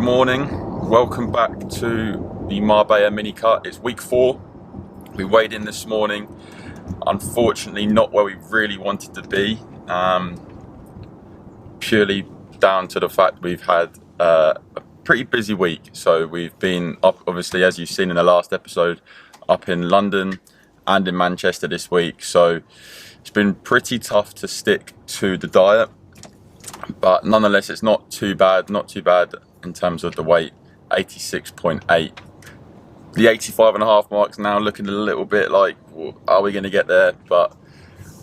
morning, welcome back to the Marbella MiniCut. It's week 4. We weighed in this morning, unfortunately not where we really wanted to be, purely down to the fact we've had a pretty busy week. So we've been up, obviously, as you've seen in the last episode, up in London and in Manchester this week. So it's been pretty tough to stick to the diet, but nonetheless it's not too bad in terms of the weight. 86.8. The 85.5 mark's now looking a little bit like, are we going to get there? But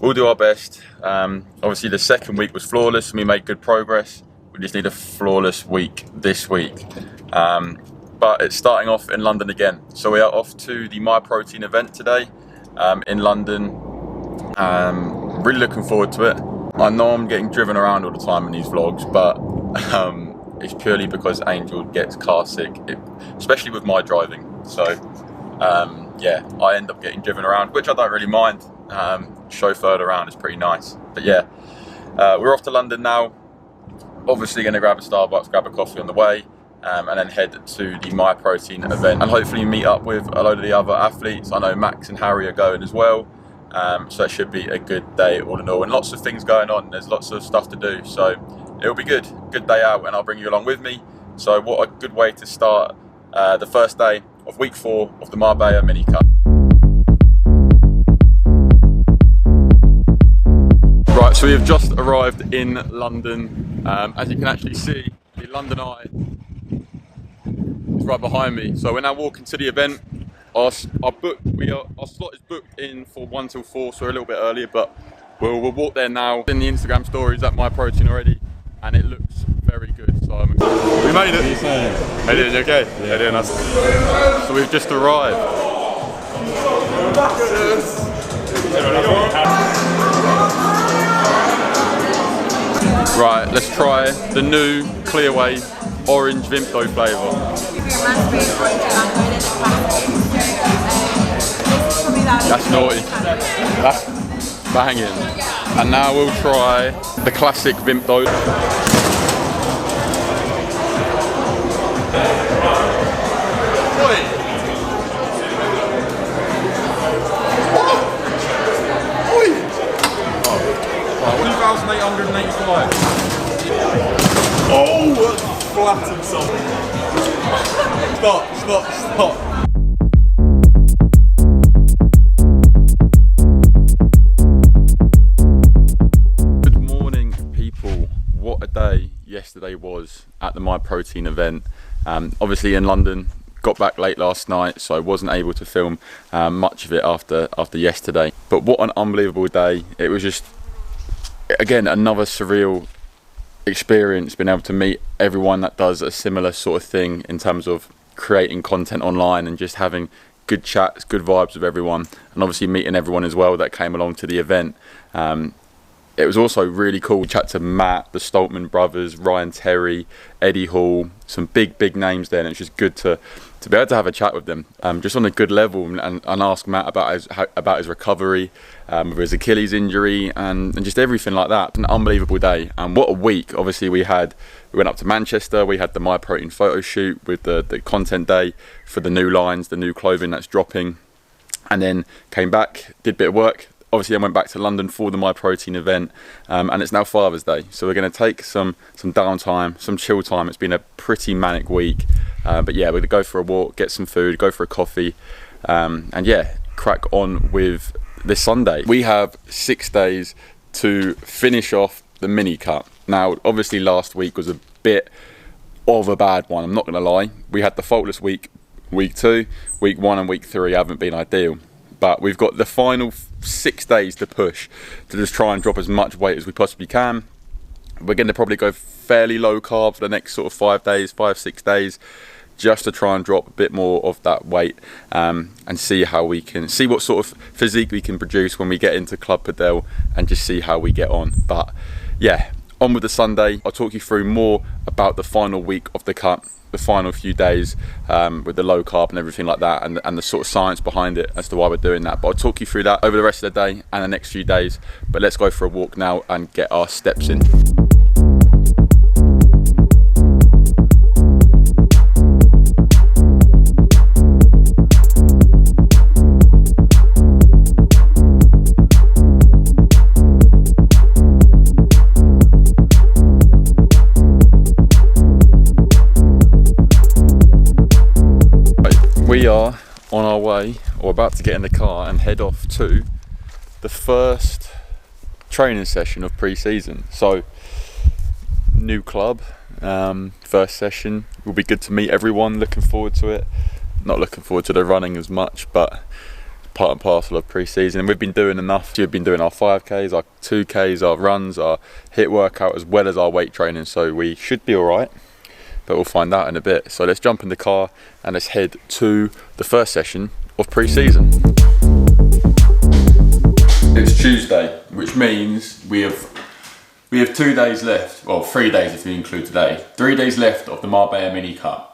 we'll do our best. Obviously the second week was flawless and we made good progress. We just need a flawless week this week. But it's starting off in London again. So we are off to the My Protein event today in London. Really looking forward to it. I know I'm getting driven around all the time in these vlogs, but it's purely because Angel gets car sick, especially with my driving. So yeah, I end up getting driven around, which I don't really mind. Chauffeured around is pretty nice. But yeah, we're off to London now. Obviously going to grab a Starbucks, grab a coffee on the way, and then head to the My Protein event and hopefully meet up with a load of the other athletes. I know Max and Harry are going as well. So it should be a good day all in all, and lots of things going on. There's lots of stuff to do, so it'll be good day out, and I'll bring you along with me. So what a good way to start the first day of week 4 of the Marbella MiniCut. Right, so we have just arrived in London. As you can actually see, the London Eye is right behind me. So we're now walking to the event. Our slot is booked in for 1 till 4, so we're a little bit earlier, but we'll walk there now. In the Instagram stories at My Protein already, and it looks very good. So I'm excited. We made it. Made it. Okay. Yeah. Doing us. So we've just arrived. Right, let's try the new Clearway orange Vimto flavour. That's naughty. That's banging. And now we'll try the classic Vimto. $2,885. Oh, that's flattened something. Stop. Yesterday was at the My Protein event, obviously in London. Got back late last night, so I wasn't able to film much of it after yesterday. But what an unbelievable day. It was just, again, another surreal experience, being able to meet everyone that does a similar sort of thing in terms of creating content online and just having good chats, good vibes with everyone, and obviously meeting everyone as well that came along to the event. It was also really cool to chat to Matt, the Stoltman brothers, Ryan Terry, Eddie Hall, some big names there, and it's just good to be able to have a chat with them, just on a good level, and ask Matt about his recovery, with his Achilles injury, and just everything like that. An unbelievable day, and what a week. Obviously we went up to Manchester, we had the My Protein photo shoot with the content day for the new lines, the new clothing that's dropping, and then came back, did a bit of work. Obviously I went back to London for the My Protein event, and it's now Father's Day, so we're going to take some downtime, some chill time. It's been a pretty manic week, but yeah, we're going to go for a walk, get some food, go for a coffee, and yeah, crack on with this Sunday. We have 6 days to finish off the MiniCut. Now obviously last week was a bit of a bad one, I'm not going to lie. We had the faultless week 2, week 1 and week 3 haven't been ideal, but we've got the final 6 days to push to just try and drop as much weight as we possibly can. We're going to probably go fairly low carb for the next sort of 5-6 days, just to try and drop a bit more of that weight, and see what sort of physique we can produce when we get into Club Padel, and just see how we get on. But yeah, on with the Sunday. I'll talk you through more about the final week of the cut, the final few days, with the low carb and everything like that, and the sort of science behind it as to why we're doing that. But I'll talk you through that over the rest of the day and the next few days. But let's go for a walk now and get our steps in. on our way, or about to get in the car and head off to the first training session of pre-season. So new club, first session, will be good to meet everyone. Looking forward to it. Not looking forward to the running as much, but part and parcel of pre-season. And we've been doing enough. We've been doing our 5Ks, our 2Ks, our runs, our HIIT workout, as well as our weight training, so we should be all right, but we'll find out in a bit. So let's jump in the car and let's head to the first session of pre-season. It's Tuesday, which means we have 2 days left, well 3 days if you include today, 3 days left of the Marbella MiniCut.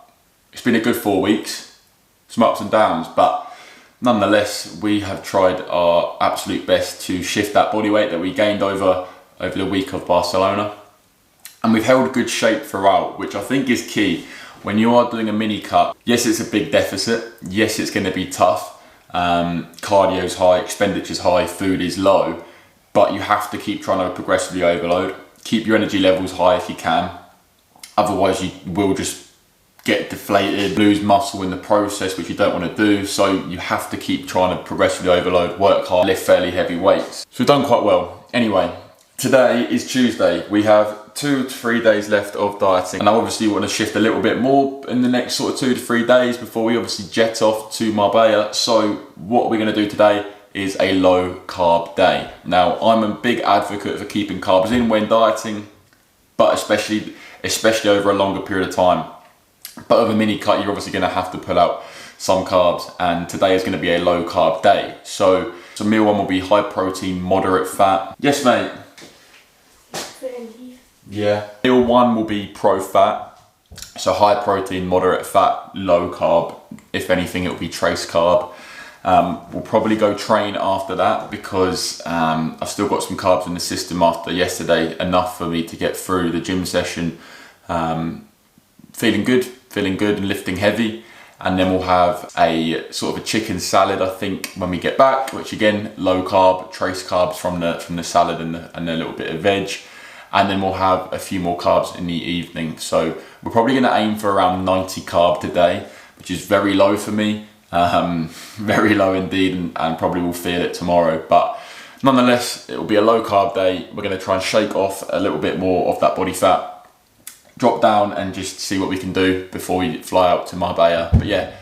It's been a good 4 weeks, some ups and downs, but nonetheless, we have tried our absolute best to shift that body weight that we gained over the week of Barcelona. And we've held good shape throughout, which I think is key. When you are doing a MiniCut, yes, it's a big deficit. Yes, it's going to be tough. Cardio's high, expenditure's high, food is low. But you have to keep trying to progressively overload. Keep your energy levels high if you can. Otherwise, you will just get deflated, lose muscle in the process, which you don't want to do. So you have to keep trying to progressively overload, work hard, lift fairly heavy weights. So we've done quite well. Anyway, today is Tuesday. We have 2 to 3 days left of dieting, and I obviously want to shift a little bit more in the next sort of 2 to 3 days before we obviously jet off to Marbella. So what we're going to do today is a low carb day. Now, I'm a big advocate for keeping carbs in when dieting, but especially over a longer period of time. But with a MiniCut, you're obviously going to have to pull out some carbs, and today is going to be a low carb day. So meal one will be high protein, moderate fat. Yes, mate. Yeah. Meal one will be pro fat, so high protein, moderate fat, low carb. If anything, it will be trace carb. We'll probably go train after that because I've still got some carbs in the system after yesterday, enough for me to get through the gym session. Feeling good and lifting heavy. And then we'll have a sort of a chicken salad, I think, when we get back, which again, low carb, trace carbs from the salad and a little bit of veg. And then we'll have a few more carbs in the evening. So we're probably going to aim for around 90 carb today, which is very low for me. Very low indeed, and probably will feel it tomorrow. But nonetheless, it will be a low carb day. We're going to try and shake off a little bit more of that body fat, drop down and just see what we can do before we fly out to Marbella. But yeah,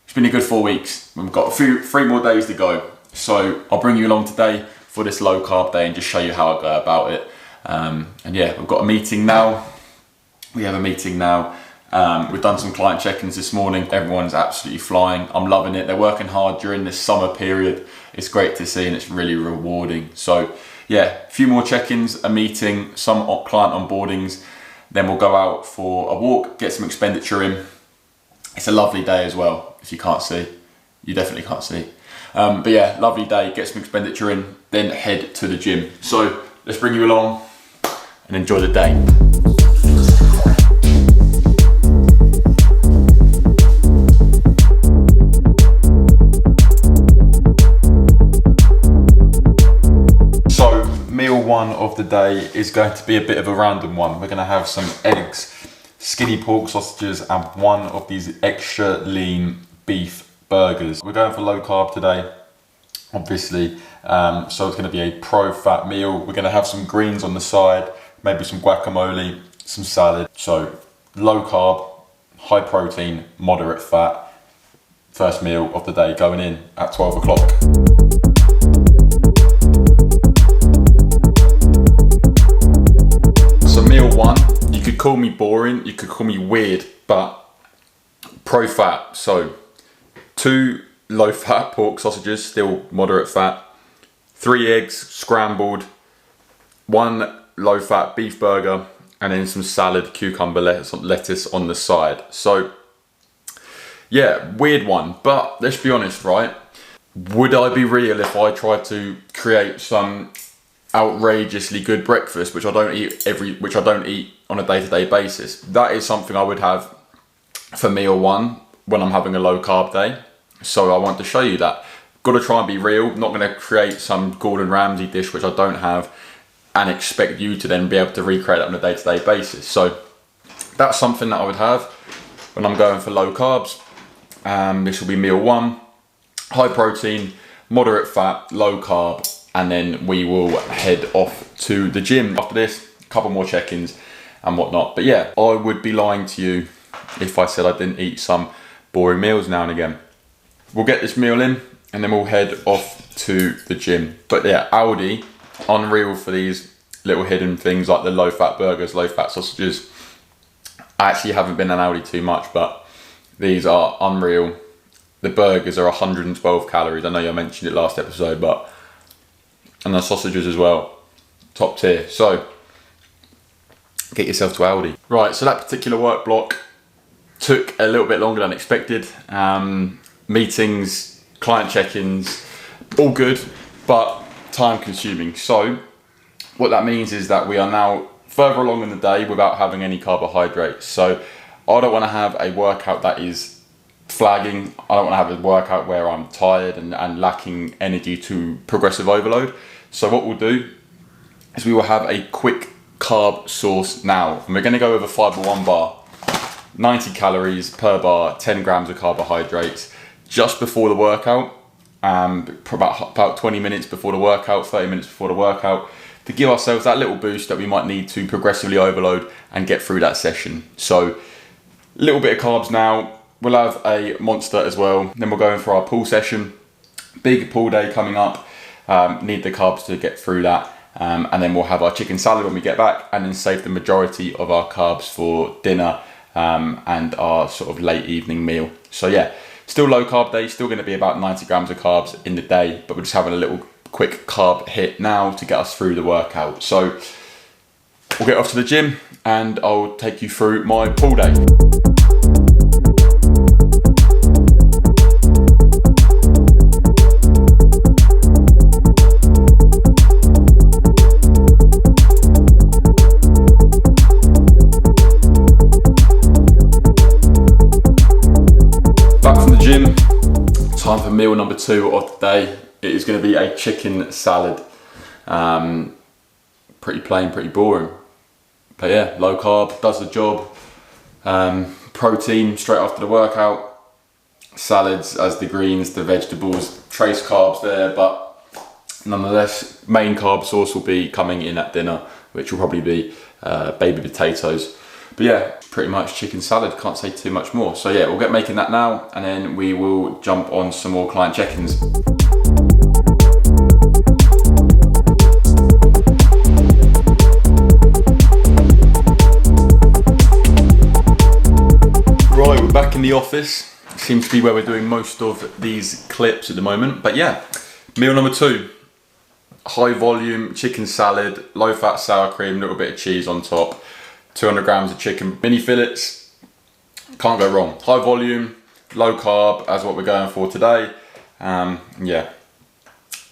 it's been a good 4 weeks. We've got 3 more days to go. So I'll bring you along today for this low carb day and just show you how I go about it. And yeah, we've got a meeting now. We have a meeting now. We've done some client check-ins this morning. Everyone's absolutely flying. I'm loving it. They're working hard during this summer period. It's great to see and it's really rewarding. So yeah, a few more check-ins, a meeting, some client onboardings. Then we'll go out for a walk, get some expenditure in. It's a lovely day as well. If you can't see, you definitely can't see. But yeah, lovely day, get some expenditure in, then head to the gym. So let's bring you along and enjoy the day. Meal one of the day is going to be a bit of a random one. We're going to have some eggs, skinny pork sausages, and one of these extra lean beef burgers. We're going for low carb today, obviously, so it's going to be a pro fat meal. We're going to have some greens on the side, maybe some guacamole, some salad. So low carb, high protein, moderate fat. First meal of the day going in at 12 o'clock. Meal one, you could call me boring, you could call me weird, but pro fat. So 2 low fat pork sausages, still moderate fat, 3 eggs scrambled, 1 low fat beef burger, and then some salad, cucumber, lettuce on the side. So yeah, weird one, but let's be honest, right? Would I be real if I tried to create some outrageously good breakfast, which I don't eat on a day-to-day basis? That is something I would have for meal one when I'm having a low carb day. So I want to show you that. Got to try and be real. Not going to create some Gordon Ramsay dish which I don't have and expect you to then be able to recreate that on a day-to-day basis. So that's something that I would have when I'm going for low carbs. This will be meal one. high protein, moderate fat, low carb, and then we will head off to the gym after this. A couple more check-ins and whatnot. But yeah, I would be lying to you if I said I didn't eat some boring meals now and again. We'll get this meal in and then we'll head off to the gym. But yeah, Aldi, unreal for these little hidden things like the low fat burgers, low fat sausages. I actually haven't been on Aldi too much, but these are unreal. The burgers are 112 calories. I know you mentioned it last episode, but, and the sausages as well, top tier. So get yourself to Aldi. Right, so that particular work block took a little bit longer than expected. Meetings, client check-ins, all good, but time consuming. So what that means is that we are now further along in the day without having any carbohydrates. So I don't want to have a workout that is flagging. I don't want to have a workout where I'm tired and lacking energy to progressive overload. So what we'll do is we will have a quick carb source now. And we're going to go with a fiber one bar, 90 calories per bar, 10 grams of carbohydrates just before the workout, about 20 minutes before the workout, 30 minutes before the workout, to give ourselves that little boost that we might need to progressively overload and get through that session. So a little bit of carbs now. We'll have a monster as well. Then we'll go in for our pool session. Big pool day coming up. Need the carbs to get through that. And then we'll have our chicken salad when we get back, and then save the majority of our carbs for dinner and our sort of late evening meal. So yeah, still low carb day, still going to be about 90 grams of carbs in the day, but we're just having a little quick carb hit now to get us through the workout. So we'll get off to the gym and I'll take you through my pool day. Time for meal number 2 of the day. It is going to be a chicken salad. Pretty plain, pretty boring. But yeah, low carb, does the job. Protein straight after the workout. Salads as the greens, the vegetables, trace carbs there, but nonetheless, main carb source will be coming in at dinner, which will probably be baby potatoes. But yeah, pretty much chicken salad, can't say too much more. So yeah, we'll get making that now, and then we will jump on some more client check-ins. Right, we're back in the office. Seems to be where we're doing most of these clips at the moment. But yeah, meal number 2. High volume chicken salad, low fat sour cream, little bit of cheese on top. 200 grams of chicken, mini fillets, can't go wrong. High volume, low carb as what we're going for today. Yeah,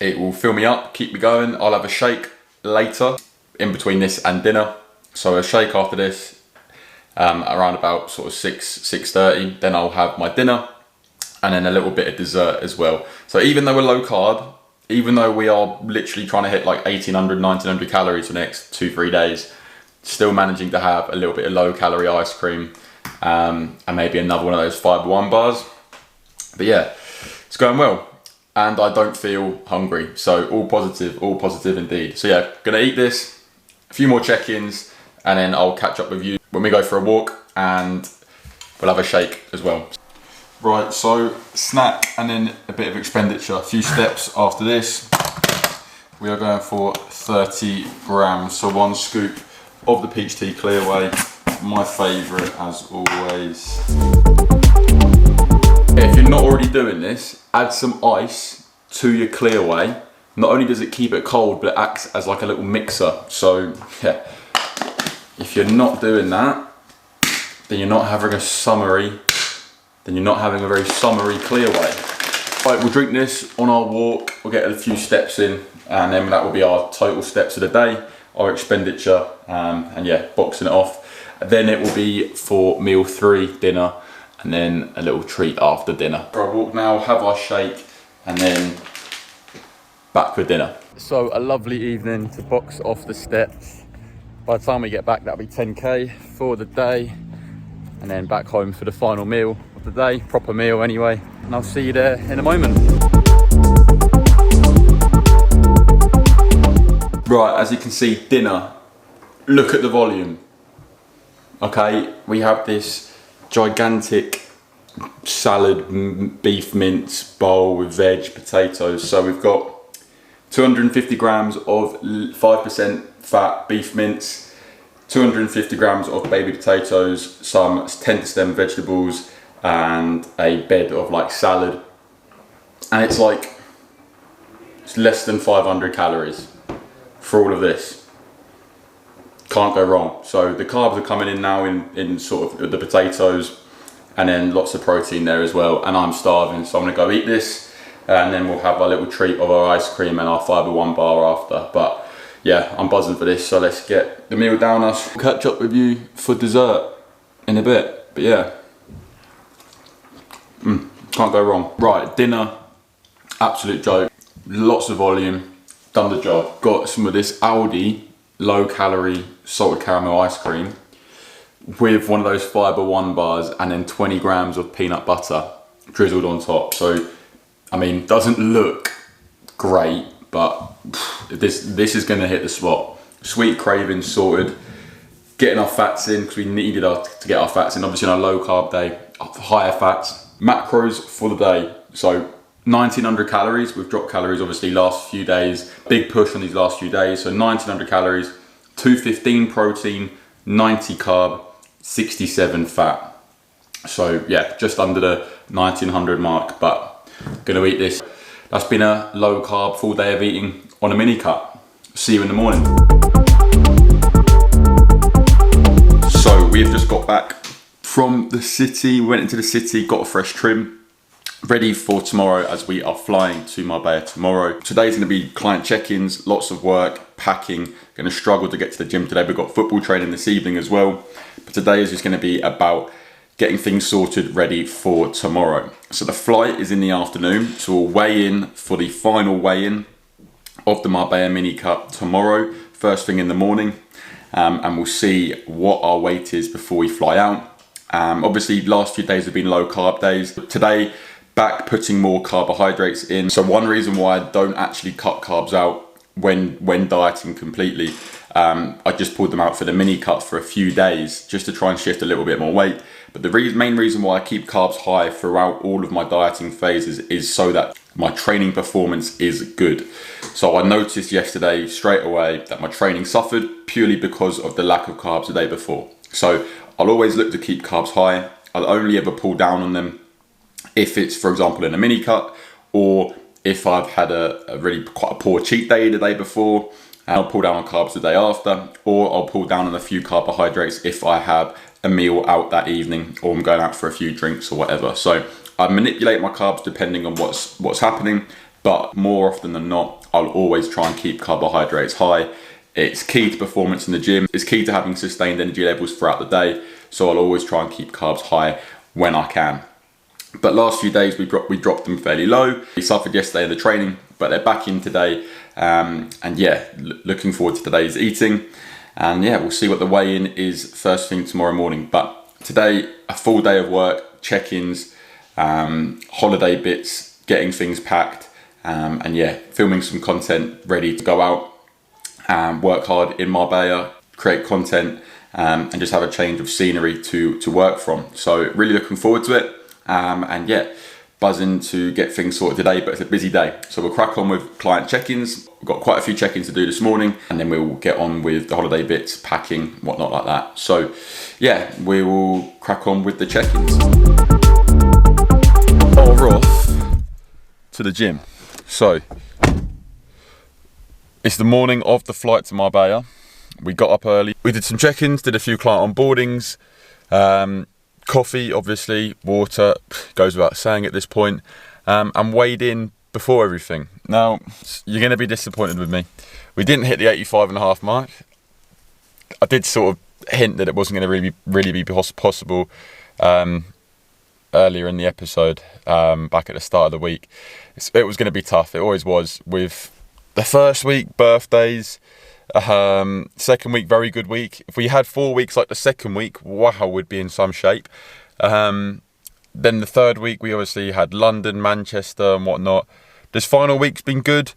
it will fill me up, keep me going. I'll have a shake later in between this and dinner. So a shake after this, around about sort of 6:30. Then I'll have my dinner and then a little bit of dessert as well. So even though we're low carb, even though we are literally trying to hit like 1800, 1900 calories for the next 2-3 days, still managing to have a little bit of low calorie ice cream and maybe another one of those fiber one bars. But yeah, it's going well and I don't feel hungry, so all positive indeed. So yeah, gonna eat this, a few more check-ins, and then I'll catch up with you when we go for a walk, and we'll have a shake as well. Right, so snack and then a bit of expenditure. A few steps after this. We are going for 30 grams, so 1 scoop of the peach tea Clearway, my favourite as always. If you're not already doing this, add some ice to your Clearway. Not only does it keep it cold, but it acts as like a little mixer. So yeah, if you're not doing that, then you're not having a summery, then you're not having a very summery Clearway. Right, we'll drink this on our walk, we'll get a few steps in, and then that will be our total steps of the day, our expenditure, and yeah, boxing it off. Then it will be for meal 3, dinner, and then a little treat after dinner. For our walk now, have our shake, and then back for dinner. So a lovely evening to box off the steps. By the time we get back, that'll be 10k for the day, and then back home for the final meal of the day, proper meal anyway. And I'll see you there in a moment. Right, as you can see, dinner. Look at the volume. Okay, we have this gigantic salad, beef mince bowl with veg, potatoes. So we've got 250 grams of 5% fat beef mince, 250 grams of baby potatoes, some tender stem vegetables, and a bed of like salad. And it's like, it's less than 500 calories for all of this. Can't go wrong. So the carbs are coming in now in sort of the potatoes, and then lots of protein there as well. And I'm starving, so I'm gonna go eat this, and then we'll have a little treat of our ice cream and our Fibre One bar after. But yeah, I'm buzzing for this, so let's get the meal down us. I'll catch up with you for dessert in a bit, but yeah. Can't go wrong. Right, dinner, absolute joke. Lots of volume, done the job. Got some of this Aldi low calorie salted caramel ice cream with one of those Fibre One bars, and then 20 grams of peanut butter drizzled on top. So, I mean, doesn't look great, but this is gonna hit the spot. Sweet cravings sorted, getting our fats in, because we needed to get our fats in. Obviously on a low carb day, higher fats. Macros for the day. So 1900 calories, we've dropped calories obviously last few days, big push on these last few days. So 1900 calories, 215 protein, 90 carb, 67 fat. So yeah, just under the 1900 mark, but gonna eat this. That's been a low carb full day of eating on a MiniCut. See you in the morning. So we've just got back from the city. We went into the city, got a fresh trim, ready for tomorrow as we are flying to Marbella tomorrow. Today's gonna be client check-ins, lots of work, packing. Gonna struggle to get to the gym today. We've got football training this evening as well. But today is just gonna be about getting things sorted, ready for tomorrow. So the flight is in the afternoon, so we'll weigh in for the final weigh-in of the Marbella MiniCut tomorrow, first thing in the morning, and we'll see what our weight is before we fly out. Obviously, last few days have been low carb days. Today, back putting more carbohydrates in. So one reason why I don't actually cut carbs out when dieting completely, I just pulled them out for the MiniCut for a few days just to try and shift a little bit more weight. But the main reason why I keep carbs high throughout all of my dieting phases is so that my training performance is good. So I noticed yesterday straight away that my training suffered purely because of the lack of carbs the day before. So I'll always look to keep carbs high. I'll only ever pull down on them if it's, for example, in a MiniCut, or if I've had a really quite a poor cheat day the day before. I'll pull down on carbs the day after, or I'll pull down on a few carbohydrates if I have a meal out that evening, or I'm going out for a few drinks or whatever. So I manipulate my carbs depending on what's happening, but more often than not, I'll always try and keep carbohydrates high. It's key to performance in the gym. It's key to having sustained energy levels throughout the day. So I'll always try and keep carbs high when I can. But last few days we dropped them fairly low. We suffered yesterday in the training, but they're back in today. And yeah, looking forward to today's eating. And yeah, we'll see what the weigh-in is first thing tomorrow morning. But today, a full day of work, check-ins, holiday bits, getting things packed, and yeah, filming some content ready to go out and work hard in Marbella, create content, and just have a change of scenery to work from. So really looking forward to it. And yeah, buzzing to get things sorted today, but it's a busy day. So we'll crack on with client check-ins. We've got quite a few check-ins to do this morning, and then we'll get on with the holiday bits, packing, whatnot like that. So yeah, we will crack on with the check-ins. We're off to the gym. So it's the morning of the flight to Marbella. We got up early. We did some check-ins, did a few client onboardings, coffee, obviously, water, goes without saying at this point, and weighed in before everything. Now, you're going to be disappointed with me. We didn't hit the 85.5 mark. I did sort of hint that it wasn't going to really be possible earlier in the episode, back at the start of the week. It was going to be tough. It always was. With the first week, birthdays, second week, very good week. If we had 4 weeks like the second week, wow, we'd be in some shape. Then the third week, we obviously had London, Manchester and whatnot. This final week's been good.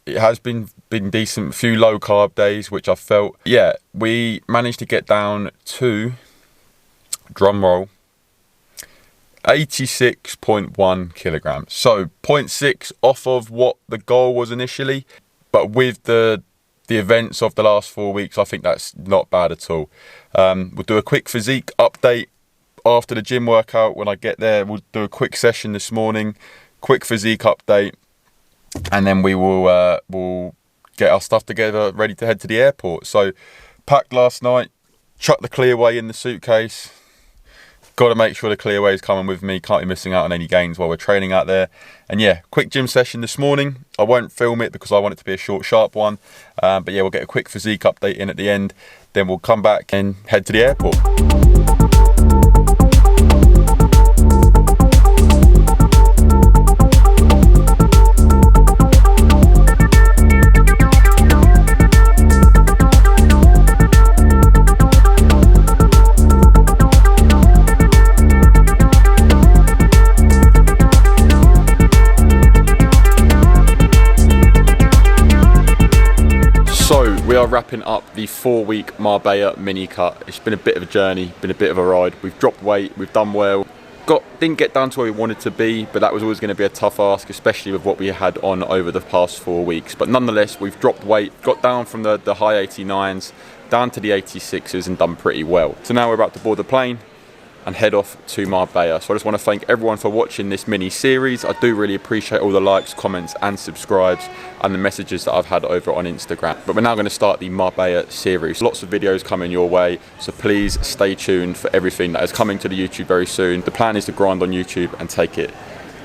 it has been decent. A few low carb days, which I felt. Yeah, we managed to get down to, drum roll, 86.1 kilograms. So 0.6 off of what the goal was initially, but with the events of the last 4 weeks, I think that's not bad at all. We'll do a quick physique update after the gym workout. When I get there, we'll do a quick session this morning, quick physique update, and then we will we'll get our stuff together, ready to head to the airport. So packed last night, chucked the clearway in the suitcase. Got to make sure the clearway is coming with me. Can't be missing out on any gains while we're training out there. And yeah, quick gym session this morning. I won't film it because I want it to be a short, sharp one. But yeah, we'll get a quick physique update in at the end. Then we'll come back and head to the airport. So we are wrapping up the 4-week Marbella MiniCut. It's been a bit of a journey, been a bit of a ride. We've dropped weight, we've done well. Didn't get down to where we wanted to be, but that was always going to be a tough ask, especially with what we had on over the past 4 weeks. But nonetheless, we've dropped weight, got down from the high 89s, down to the 86s and done pretty well. So now we're about to board the plane and head off to Marbella. So I just want to thank everyone for watching this mini series. I do really appreciate all the likes, comments and subscribes and the messages that I've had over on Instagram. But we're now going to start the Marbella series. Lots of videos coming your way, so please stay tuned for everything that is coming to the YouTube very soon. The plan is to grind on YouTube and take it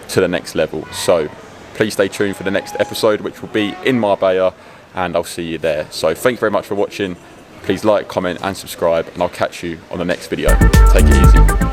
to the next level. So please stay tuned for the next episode, which will be in Marbella, and I'll see you there. So thank you very much for watching. Please like, comment and subscribe, and I'll catch you on the next video. Take it easy.